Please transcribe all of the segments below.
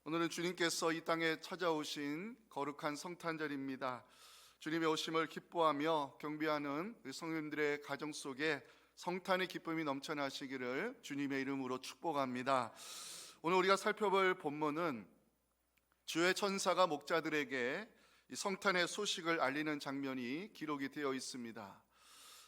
오늘은 주님께서 이 땅에 찾아오신 거룩한 성탄절입니다. 주님의 오심을 기뻐하며 경배하는 성도님들의 가정 속에 성탄의 기쁨이 넘쳐나시기를 주님의 이름으로 축복합니다. 오늘 우리가 살펴볼 본문은 주의 천사가 목자들에게 이 성탄의 소식을 알리는 장면이 기록이 되어 있습니다.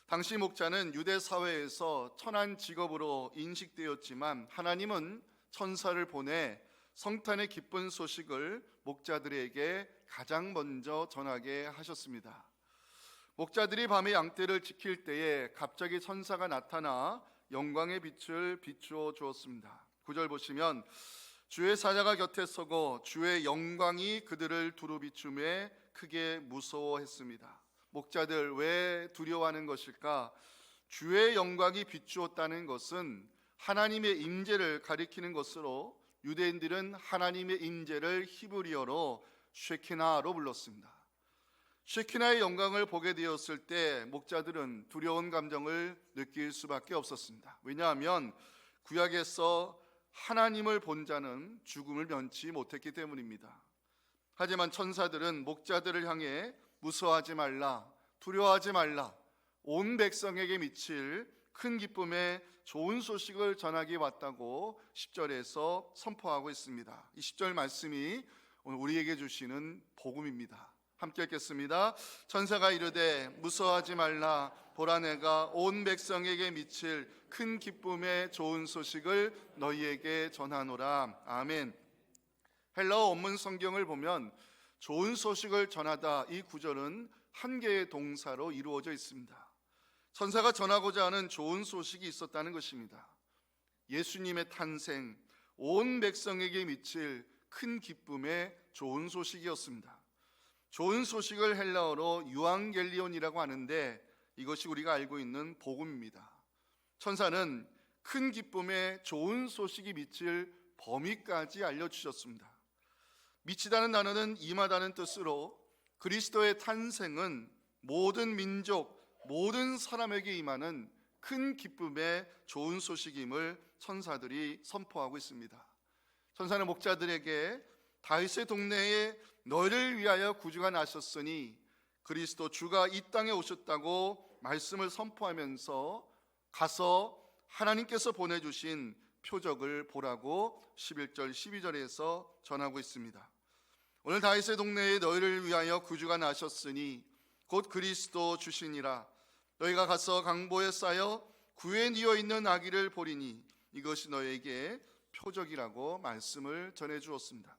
당시 목자는 유대 사회에서 천한 직업으로 인식되었지만 하나님은 천사를 보내 성탄의 기쁜 소식을 목자들에게 가장 먼저 전하게 하셨습니다. 목자들이 밤에 양떼를 지킬 때에 갑자기 천사가 나타나 영광의 빛을 비추어 주었습니다. 9절 보시면 주의 사자가 곁에 서고 주의 영광이 그들을 두루 비추매 크게 무서워했습니다. 목자들 왜 두려워하는 것일까? 주의 영광이 비추었다는 것은 하나님의 임재를 가리키는 것으로 유대인들은 하나님의 임재를 히브리어로 쉐키나로 불렀습니다. 쉐키나의 영광을 보게 되었을 때 목자들은 두려운 감정을 느낄 수밖에 없었습니다. 왜냐하면 구약에서 하나님을 본 자는 죽음을 면치 못했기 때문입니다. 하지만 천사들은 목자들을 향해 무서워하지 말라, 두려워하지 말라, 온 백성에게 미칠 큰 기쁨의 좋은 소식을 전하기 왔다고 10절에서 선포하고 있습니다. 이 10절 말씀이 오늘 우리에게 주시는 복음입니다. 함께 읽겠습니다. 천사가 이르되 무서워하지 말라, 보라 내가 온 백성에게 미칠 큰 기쁨의 좋은 소식을 너희에게 전하노라. 아멘. 헬라어 원문 성경을 보면 좋은 소식을 전하다, 이 구절은 한 개의 동사로 이루어져 있습니다. 천사가 전하고자 하는 좋은 소식이 있었다는 것입니다. 예수님의 탄생, 온 백성에게 미칠 큰 기쁨의 좋은 소식이었습니다. 좋은 소식을 헬라어로 유앙겔리온이라고 하는데 이것이 우리가 알고 있는 복음입니다. 천사는 큰 기쁨의 좋은 소식이 미칠 범위까지 알려주셨습니다. 미치다는 단어는 임하다는 뜻으로 그리스도의 탄생은 모든 민족, 모든 사람에게 임하는 큰 기쁨의 좋은 소식임을 천사들이 선포하고 있습니다. 천사는 목자들에게 다윗의 동네에 너희를 위하여 구주가 나셨으니 그리스도 주가 이 땅에 오셨다고 말씀을 선포하면서 가서 하나님께서 보내주신 표적을 보라고 11절 12절에서 전하고 있습니다. 오늘 다윗의 동네에 너희를 위하여 구주가 나셨으니 곧 그리스도 주시니라. 너희가 가서 강보에 쌓여 구에 뉘어 있는 아기를 보리니 이것이 너희에게 표적이라고 말씀을 전해 주었습니다.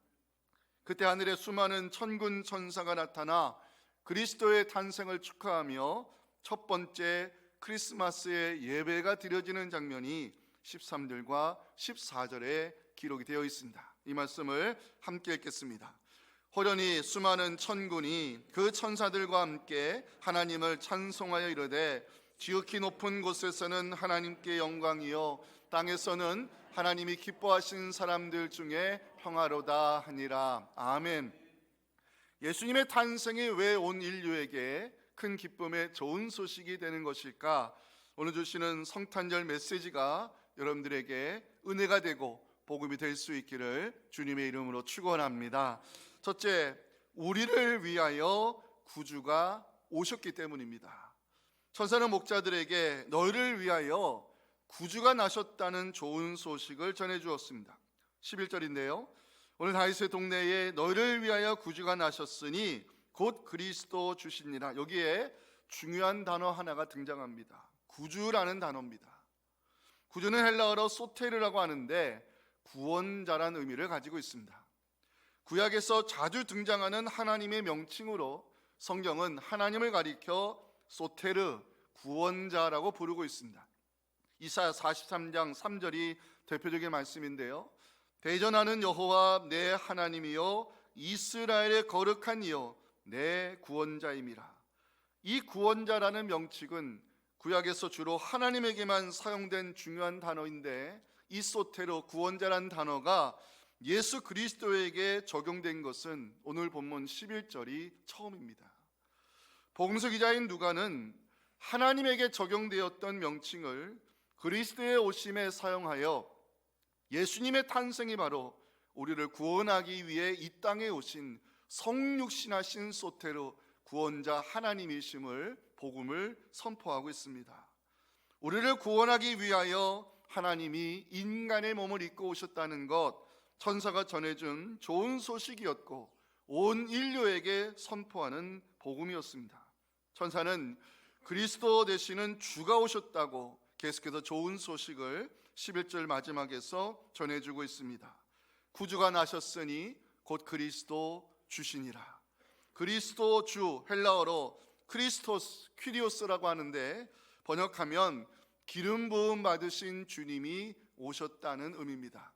그때 하늘에 수많은 천군 천사가 나타나 그리스도의 탄생을 축하하며 첫 번째 크리스마스의 예배가 드려지는 장면이 13절과 14절에 기록이 되어 있습니다. 이 말씀을 함께 읽겠습니다. 호련히 수많은 천군이 그 천사들과 함께 하나님을 찬송하여 이르되 지극히 높은 곳에서는 하나님께 영광이요 땅에서는 하나님이 기뻐하신 사람들 중에 평화로다 하니라. 아멘. 예수님의 탄생이 왜 온 인류에게 큰 기쁨의 좋은 소식이 되는 것일까? 오늘 주시는 성탄절 메시지가 여러분들에게 은혜가 되고 복음이 될 수 있기를 주님의 이름으로 축원합니다. 첫째, 우리를 위하여 구주가 오셨기 때문입니다. 천사는 목자들에게 너희를 위하여 구주가 나셨다는 좋은 소식을 전해 주었습니다. 11절인데요. 오늘 다윗의 동네에 너희를 위하여 구주가 나셨으니 곧 그리스도 주시니라. 여기에 중요한 단어 하나가 등장합니다. 구주라는 단어입니다. 구주는 헬라어로 소테르라고 하는데 구원자라는 의미를 가지고 있습니다. 구약에서 자주 등장하는 하나님의 명칭으로 성경은 하나님을 가리켜 소테르, 구원자라고 부르고 있습니다. 이사야 43장 3절이 대표적인 말씀인데요. 대전하는 여호와 내 하나님이요 이스라엘의 거룩한 이요 내 구원자임이라. 이 구원자라는 명칭은 구약에서 주로 하나님에게만 사용된 중요한 단어인데 이 소테르, 구원자라는 단어가 예수 그리스도에게 적용된 것은 오늘 본문 11절이 처음입니다. 복음서 기자인 누가는 하나님에게 적용되었던 명칭을 그리스도의 오심에 사용하여 예수님의 탄생이 바로 우리를 구원하기 위해 이 땅에 오신 성육신하신 소테로 구원자 하나님이심을 복음을 선포하고 있습니다. 우리를 구원하기 위하여 하나님이 인간의 몸을 입고 오셨다는 것, 천사가 전해준 좋은 소식이었고 온 인류에게 선포하는 복음이었습니다. 천사는 그리스도 되시는 주가 오셨다고 계속해서 좋은 소식을 11절 마지막에서 전해주고 있습니다. 구주가 나셨으니 곧 그리스도 주시니라. 그리스도 주, 헬라어로 크리스토스, 퀴리오스라고 하는데 번역하면 기름 부음 받으신 주님이 오셨다는 의미입니다.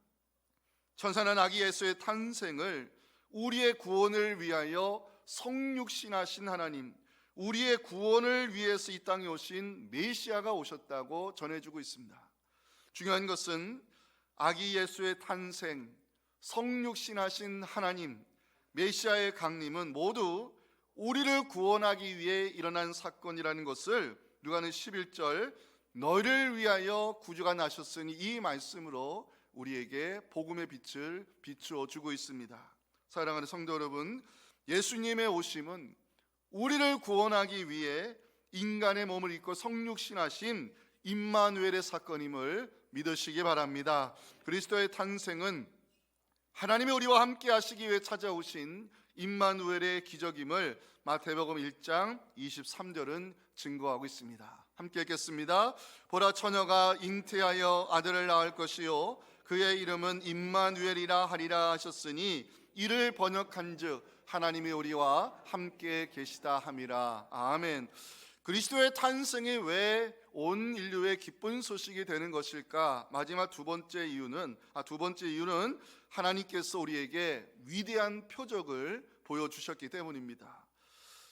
천사는 아기 예수의 탄생을 우리의 구원을 위하여 성육신하신 하나님, 우리의 구원을 위해서 이 땅에 오신 메시아가 오셨다고 전해주고 있습니다. 중요한 것은 아기 예수의 탄생, 성육신하신 하나님, 메시아의 강림은 모두 우리를 구원하기 위해 일어난 사건이라는 것을 누가는 11절 너희를 위하여 구주가 나셨으니 이 말씀으로 우리에게 복음의 빛을 비추어 주고 있습니다. 사랑하는 성도 여러분, 예수님의 오심은 우리를 구원하기 위해 인간의 몸을 입고 성육신하신 임마누엘의 사건임을 믿으시기 바랍니다. 그리스도의 탄생은 하나님이 우리와 함께 하시기 위해 찾아오신 임마누엘의 기적임을 마태복음 1장 23절은 증거하고 있습니다. 함께 읽겠습니다. 보라, 처녀가 잉태하여 아들을 낳을 것이요 그의 이름은 임마누엘이라 하리라 하셨으니 이를 번역한즉 하나님이 우리와 함께 계시다 함이라. 아멘. 그리스도의 탄생이 왜 온 인류의 기쁜 소식이 되는 것일까? 마지막 두 번째 이유는 하나님께서 우리에게 위대한 표적을 보여주셨기 때문입니다.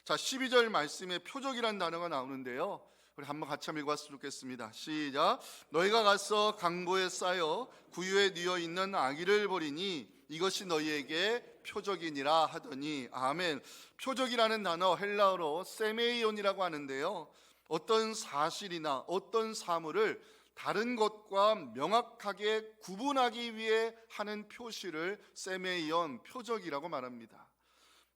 자, 12절 말씀에 표적이라는 단어가 나오는데요, 우리 한번 같이 한번 읽어봤으면 좋겠습니다. 시작. 너희가 가서 강보에 쌓여 구유에 뉘어 있는 아기를 보리니 이것이 너희에게 표적이니라 하더니. 아멘. 표적이라는 단어 헬라어로 세메이온이라고 하는데요, 어떤 사실이나 어떤 사물을 다른 것과 명확하게 구분하기 위해 하는 표시를 세메이온, 표적이라고 말합니다.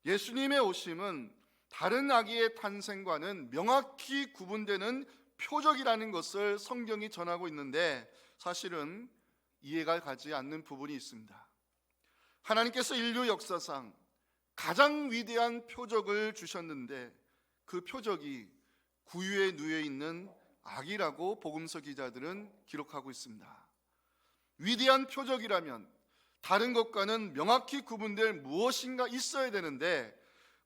예수님의 오심은 다른 아기의 탄생과는 명확히 구분되는 표적이라는 것을 성경이 전하고 있는데 사실은 이해가 가지 않는 부분이 있습니다. 하나님께서 인류 역사상 가장 위대한 표적을 주셨는데 그 표적이 구유에 누워 있는 아기라고 복음서 기자들은 기록하고 있습니다. 위대한 표적이라면 다른 것과는 명확히 구분될 무엇인가 있어야 되는데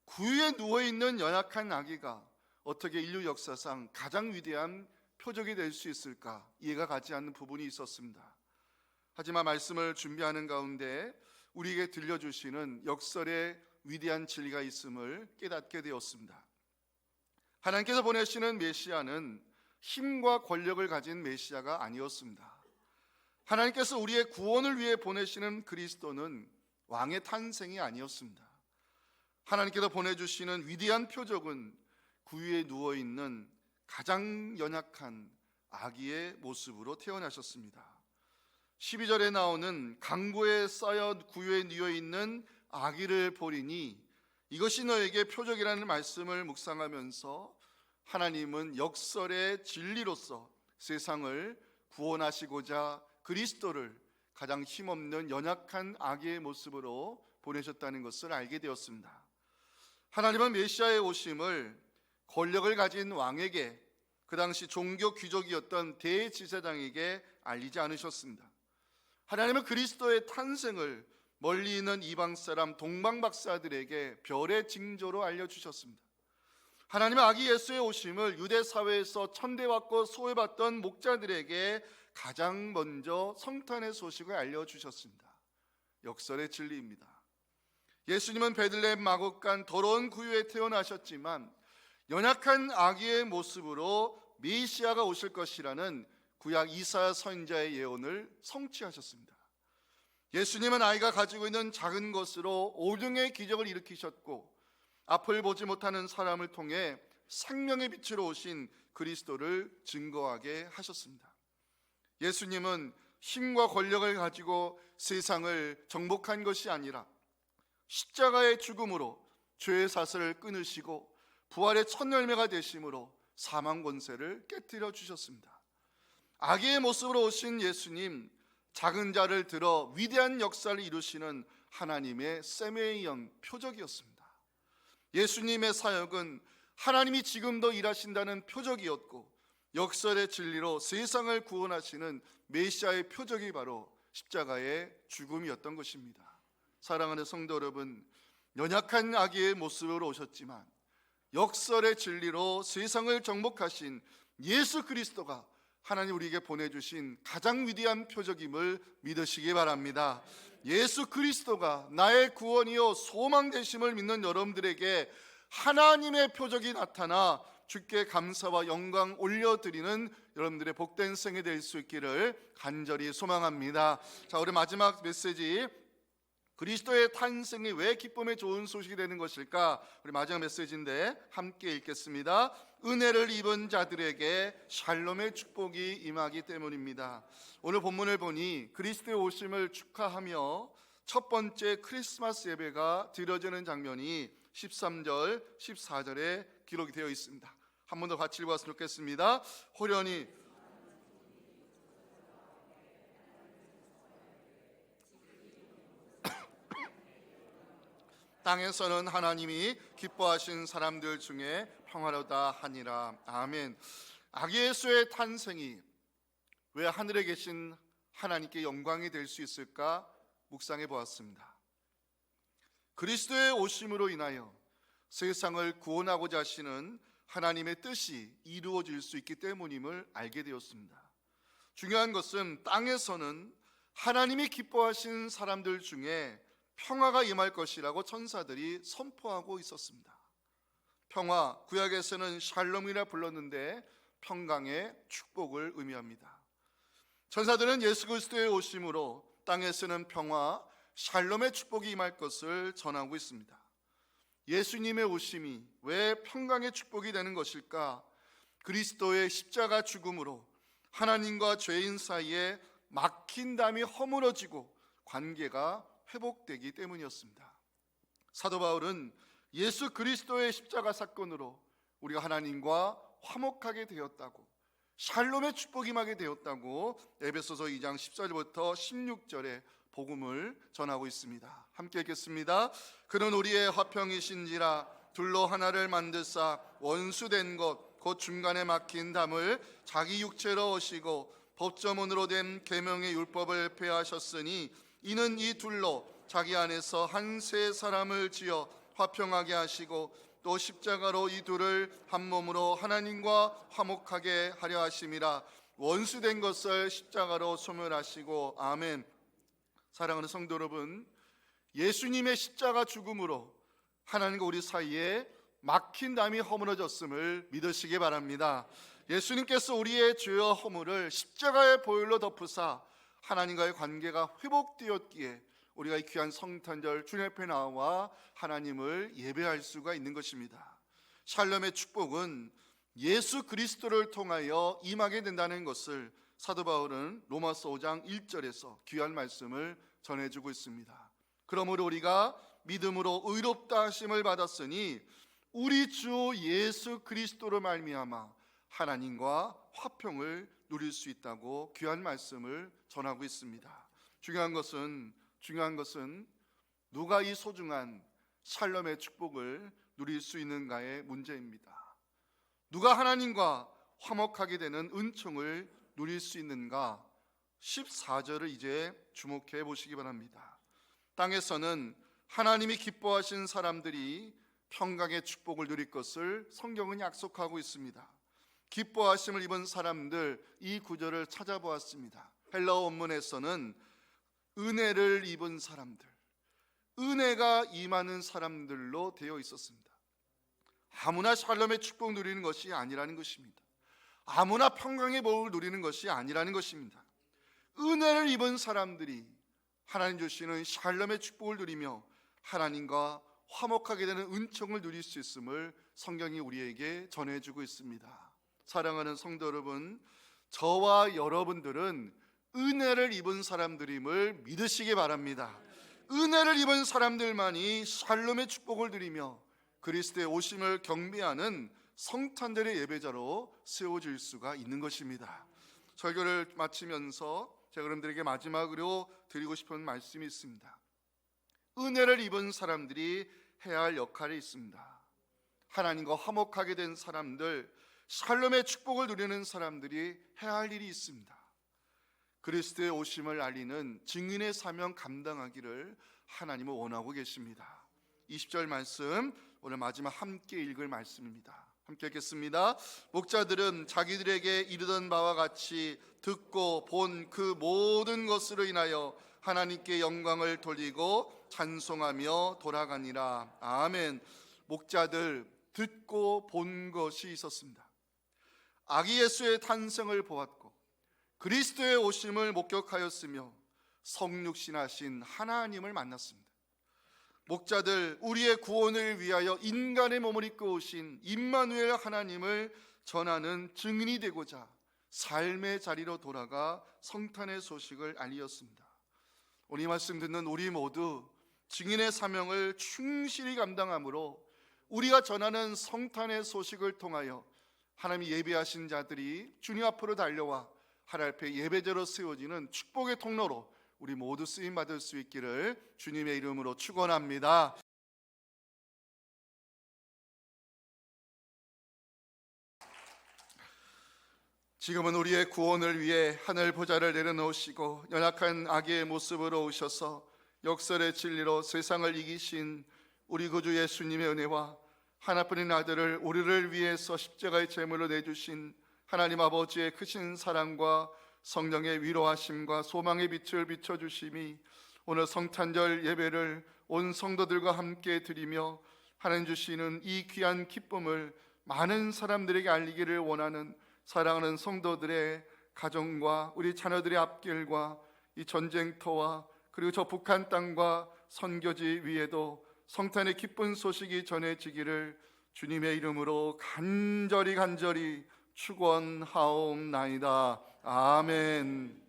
구유에 누워있는 연약한 아기가 어떻게 인류 역사상 가장 위대한 표적이 될 수 있을까? 이해가 가지 않는 부분이 있었습니다. 하지만 말씀을 준비하는 가운데 우리에게 들려주시는 역설의 위대한 진리가 있음을 깨닫게 되었습니다. 하나님께서 보내시는 메시아는 힘과 권력을 가진 메시아가 아니었습니다. 하나님께서 우리의 구원을 위해 보내시는 그리스도는 왕의 탄생이 아니었습니다. 하나님께서 보내주시는 위대한 표적은 구유에 누워있는 가장 연약한 아기의 모습으로 태어나셨습니다. 12절에 나오는 강보에 쌓여 구유에 누워있는 아기를 보리니 이것이 너에게 표적이라는 말씀을 묵상하면서 하나님은 역설의 진리로서 세상을 구원하시고자 그리스도를 가장 힘없는 연약한 아기의 모습으로 보내셨다는 것을 알게 되었습니다. 하나님은 메시아의 오심을 권력을 가진 왕에게, 그 당시 종교 귀족이었던 대제사장에게 알리지 않으셨습니다. 하나님은 그리스도의 탄생을 멀리 있는 이방 사람 동방박사들에게 별의 징조로 알려주셨습니다. 하나님은 아기 예수의 오심을 유대 사회에서 천대받고 소외받던 목자들에게 가장 먼저 성탄의 소식을 알려주셨습니다. 역설의 진리입니다. 예수님은 베들레헴 마곡간 더러운 구유에 태어나셨지만 연약한 아기의 모습으로 메시아가 오실 것이라는 구약 이사야 선지자의 예언을 성취하셨습니다. 예수님은 아이가 가지고 있는 작은 것으로 오병의 기적을 일으키셨고 앞을 보지 못하는 사람을 통해 생명의 빛으로 오신 그리스도를 증거하게 하셨습니다. 예수님은 힘과 권력을 가지고 세상을 정복한 것이 아니라 십자가의 죽음으로 죄의 사슬을 끊으시고 부활의 첫 열매가 되심으로 사망 권세를 깨뜨려 주셨습니다. 아기의 모습으로 오신 예수님, 작은 자를 들어 위대한 역사를 이루시는 하나님의 세메이언 표적이었습니다. 예수님의 사역은 하나님이 지금도 일하신다는 표적이었고, 역설의 진리로 세상을 구원하시는 메시아의 표적이 바로 십자가의 죽음이었던 것입니다. 사랑하는 성도 여러분, 연약한 아기의 모습으로 오셨지만 역설의 진리로 세상을 정복하신 예수 그리스도가 하나님 우리에게 보내주신 가장 위대한 표적임을 믿으시기 바랍니다. 예수 그리스도가 나의 구원이요 소망 되심을 믿는 여러분들에게 하나님의 표적이 나타나 주께 감사와 영광 올려드리는 여러분들의 복된 생이 될 수 있기를 간절히 소망합니다. 자, 우리 마지막 메시지, 그리스도의 탄생이 왜 기쁨의 좋은 소식이 되는 것일까? 우리 마지막 메시지인데 함께 읽겠습니다. 은혜를 입은 자들에게 샬롬의 축복이 임하기 때문입니다. 오늘 본문을 보니 그리스도의 오심을 축하하며 첫 번째 크리스마스 예배가 드려지는 장면이 13절, 14절에 기록이 되어 있습니다. 한 번 더 같이 읽었으면 좋겠습니다. 호련히 땅에서는 하나님이 기뻐하신 사람들 중에 평화로다 하니라. 아멘. 아기 예수의 탄생이 왜 하늘에 계신 하나님께 영광이 될 수 있을까 묵상해 보았습니다. 그리스도의 오심으로 인하여 세상을 구원하고자 하시는 하나님의 뜻이 이루어질 수 있기 때문임을 알게 되었습니다. 중요한 것은 땅에서는 하나님이 기뻐하신 사람들 중에 평화가 임할 것이라고 천사들이 선포하고 있었습니다. 평화, 구약에서는 샬롬이라 불렀는데 평강의 축복을 의미합니다. 천사들은 예수 그리스도의 오심으로 땅에서는 평화, 샬롬의 축복이 임할 것을 전하고 있습니다. 예수님의 오심이 왜 평강의 축복이 되는 것일까? 그리스도의 십자가 죽음으로 하나님과 죄인 사이에 막힌 담이 허물어지고 관계가 회복되기 때문이었습니다. 사도 바울은 예수 그리스도의 십자가 사건으로 우리가 하나님과 화목하게 되었다고, 샬롬의 축복이 임하게 되었다고 에베소서 2장 14절부터 16절에 복음을 전하고 있습니다. 함께 읽겠습니다. 그는 우리의 화평이신지라 둘로 하나를 만드사 원수된 것 곧 중간에 막힌 담을 자기 육체로 오시고 법조문으로 된 계명의 율법을 폐하셨으니 이는 이 둘로 자기 안에서 한 세 사람을 지어 화평하게 하시고 또 십자가로 이 둘을 한 몸으로 하나님과 화목하게 하려 하심이라. 원수된 것을 십자가로 소멸하시고. 아멘. 사랑하는 성도 여러분, 예수님의 십자가 죽음으로 하나님과 우리 사이에 막힌 담이 허물어졌음을 믿으시기 바랍니다. 예수님께서 우리의 죄와 허물을 십자가의 보혈로 덮으사 하나님과의 관계가 회복되었기에 우리가 이 귀한 성탄절 주님 앞에 나와 하나님을 예배할 수가 있는 것입니다. 샬롬의 축복은 예수 그리스도를 통하여 임하게 된다는 것을 사도 바울은 로마서 5장 1절에서 귀한 말씀을 전해주고 있습니다. 그러므로 우리가 믿음으로 의롭다 하심을 받았으니 우리 주 예수 그리스도로 말미암아 하나님과 화평을 누릴 수 있다고 귀한 말씀을 전하고 있습니다. 중요한 것은 누가 이 소중한 샬롬의 축복을 누릴 수 있는가의 문제입니다. 누가 하나님과 화목하게 되는 은총을 누릴 수 있는가? 14절을 이제 주목해 보시기 바랍니다. 땅에서는 하나님이 기뻐하신 사람들이 평강의 축복을 누릴 것을 성경은 약속하고 있습니다. 기뻐하심을 입은 사람들, 이 구절을 찾아보았습니다. 헬라어 원문에서는 은혜를 입은 사람들, 은혜가 임하는 사람들로 되어 있었습니다. 아무나 샬롬의 축복 누리는 것이 아니라는 것입니다. 아무나 평강의 복을 누리는 것이 아니라는 것입니다. 은혜를 입은 사람들이 하나님 주시는 샬롬의 축복을 누리며 하나님과 화목하게 되는 은총을 누릴 수 있음을 성경이 우리에게 전해주고 있습니다. 사랑하는 성도 여러분, 저와 여러분들은 은혜를 입은 사람들임을 믿으시기 바랍니다. 은혜를 입은 사람들만이 샬롬의 축복을 누리며 그리스도의 오심을 경배하는 성탄절의 예배자로 세워질 수가 있는 것입니다. 설교를 마치면서 제가 여러분들에게 마지막으로 드리고 싶은 말씀이 있습니다. 은혜를 입은 사람들이 해야 할 역할이 있습니다. 하나님과 화목하게 된 사람들, 샬롬의 축복을 누리는 사람들이 해야 할 일이 있습니다. 그리스도의 오심을 알리는 증인의 사명 감당하기를 하나님은 원하고 계십니다. 20절 말씀, 오늘 마지막 함께 읽을 말씀입니다. 함께 읽겠습니다. 목자들은 자기들에게 이르던 바와 같이 듣고 본 그 모든 것으로 인하여 하나님께 영광을 돌리고 찬송하며 돌아가니라. 아멘. 목자들 듣고 본 것이 있었습니다. 아기 예수의 탄생을 보았고 그리스도의 오심을 목격하였으며 성육신하신 하나님을 만났습니다. 목자들, 우리의 구원을 위하여 인간의 몸을 입고 오신 임마누엘 하나님을 전하는 증인이 되고자 삶의 자리로 돌아가 성탄의 소식을 알리었습니다. 오늘 이 말씀 듣는 우리 모두 증인의 사명을 충실히 감당함으로 우리가 전하는 성탄의 소식을 통하여 하나님이 예배하신 자들이 주님 앞으로 달려와 하나님 앞에 예배자로 세워지는 축복의 통로로 우리 모두 쓰임받을 수 있기를 주님의 이름으로 축원합니다. 지금은 우리의 구원을 위해 하늘 보좌를 내려놓으시고 연약한 아기의 모습으로 오셔서 역설의 진리로 세상을 이기신 우리 구주 예수님의 은혜와 하나뿐인 아들을 우리를 위해서 십자가의 제물로 내주신 하나님 아버지의 크신 사랑과 성령의 위로하심과 소망의 빛을 비춰주심이 오늘 성탄절 예배를 온 성도들과 함께 드리며 하나님 주시는 이 귀한 기쁨을 많은 사람들에게 알리기를 원하는 사랑하는 성도들의 가정과 우리 자녀들의 앞길과 이 전쟁터와 그리고 저 북한 땅과 선교지 위에도 성탄의 기쁜 소식이 전해지기를 주님의 이름으로 간절히 축원하옵나이다. 아멘.